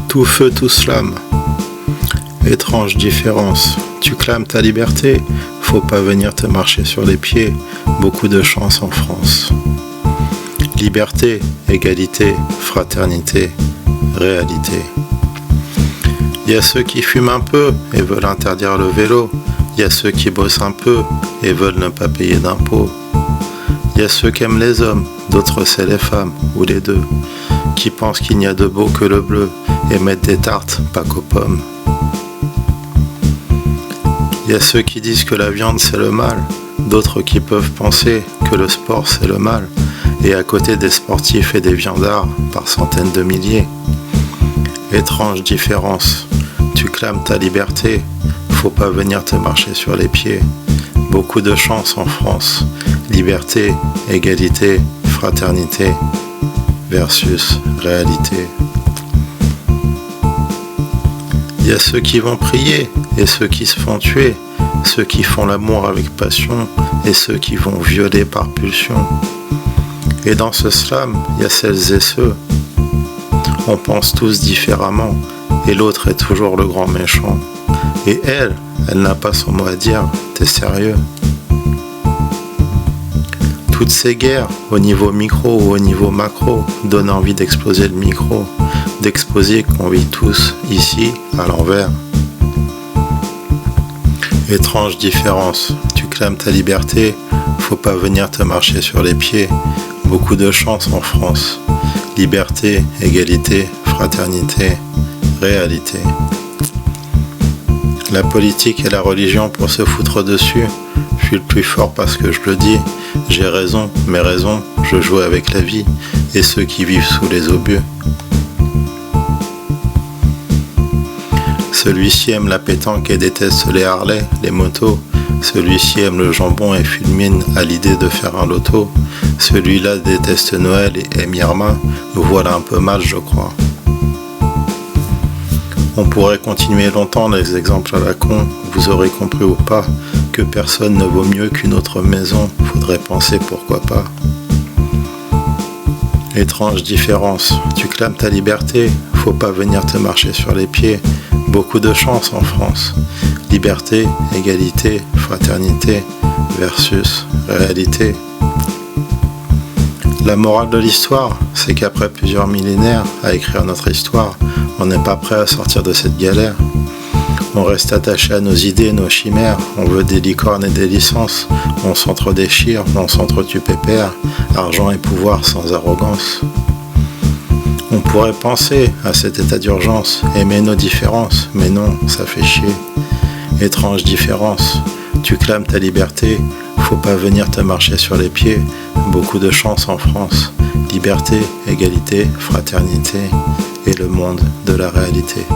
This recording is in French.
Tout feu, tout slam. Étrange différence. Tu clames ta liberté, faut pas venir te marcher sur les pieds. Beaucoup de chance en France. Liberté, égalité, fraternité, réalité. Y a ceux qui fument un peu et veulent interdire le vélo. Y a ceux qui bossent un peu et veulent ne pas payer d'impôts. Y a ceux qui aiment les hommes, d'autres c'est les femmes, ou les deux, qui pensent qu'il n'y a de beau que le bleu et mettent des tartes, pas qu'aux pommes. Y a ceux qui disent que la viande c'est le mal, d'autres qui peuvent penser que le sport c'est le mal, et à côté des sportifs et des viandards par centaines de milliers. Étrange différence, tu clames ta liberté, faut pas venir te marcher sur les pieds. Beaucoup de chance en France, liberté, égalité, fraternité, versus réalité. Il y a ceux qui vont prier et ceux qui se font tuer, ceux qui font l'amour avec passion et ceux qui vont violer par pulsion. Et dans ce slam, il y a celles et ceux. On pense tous différemment et l'autre est toujours le grand méchant. Et elle n'a pas son mot à dire, t'es sérieux? Toutes ces guerres, au niveau micro ou au niveau macro, donnent envie d'exploser le micro, d'exposer qu'on vit tous ici, à l'envers. Étrange différence, tu clames ta liberté, faut pas venir te marcher sur les pieds. Beaucoup de chance en France. Liberté, égalité, fraternité, réalité. La politique et la religion pour se foutre dessus. Je suis le plus fort parce que je le dis. J'ai raison, mes raisons, je joue avec la vie et ceux qui vivent sous les obus. Celui-ci aime la pétanque et déteste les Harley, les motos. Celui-ci aime le jambon et fulmine à l'idée de faire un loto. Celui-là déteste Noël et aime Irma. Nous voilà un peu mal, je crois. On pourrait continuer longtemps les exemples à la con. Vous aurez compris ou pas que personne ne vaut mieux qu'une autre maison. Faudrait penser pourquoi pas. Étrange différence. Tu clames ta liberté, faut pas venir te marcher sur les pieds. Beaucoup de chance en France. Liberté, égalité, fraternité, versus réalité. La morale de l'histoire, c'est qu'après plusieurs millénaires à écrire notre histoire, on n'est pas prêt à sortir de cette galère. On reste attaché à nos idées, nos chimères, on veut des licornes et des licences, on s'entre-déchire, on s'entretue pépère, argent et pouvoir sans arrogance. On pourrait penser à cet état d'urgence, aimer nos différences, mais non, ça fait chier. Étrange différence, tu clames ta liberté, faut pas venir te marcher sur les pieds. Beaucoup de chance en France, liberté, égalité, fraternité et le monde de la réalité.